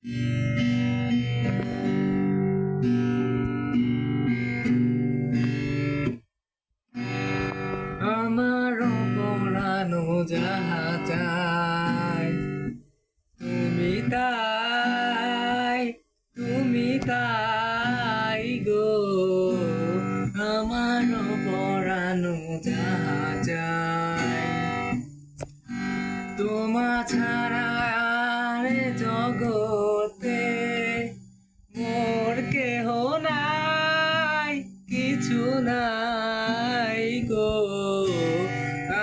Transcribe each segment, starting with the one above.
আমার পরানো যাহা চাই তুমি তাই, তুমি তাই গো। আমার পরানো যাহা চাই তোমা ছাড়া আর জগতে মোর কেহ নাই, কিছু নাই গো।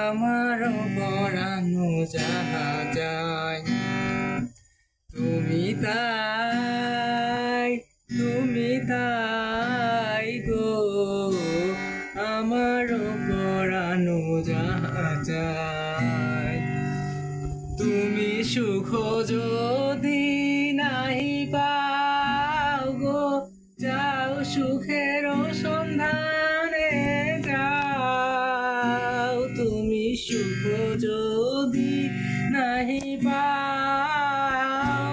আমার পরানো যাহা চাই তুমি তাই, তুমি তাই গো। আমার পরানো যাহা চাই তুমি সুখ যদি নাহি পাও গো, যাও সুখের সন্ধানে যাও। তুমি সুখ যদি নাহি পাও,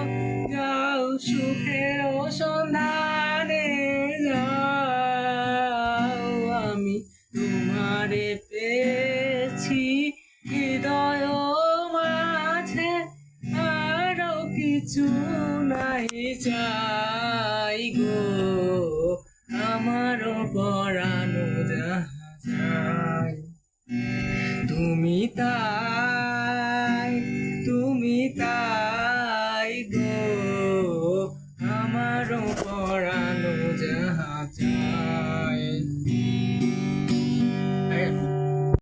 যাও সুখের সন্ধানে যাও। আমি তোমারে পেয়েছি হৃদয় মাঝে, আরো কিছু নাই চাই গো। আমারও পরানো যাহা চাই তুমি তাই, তুমি তাই।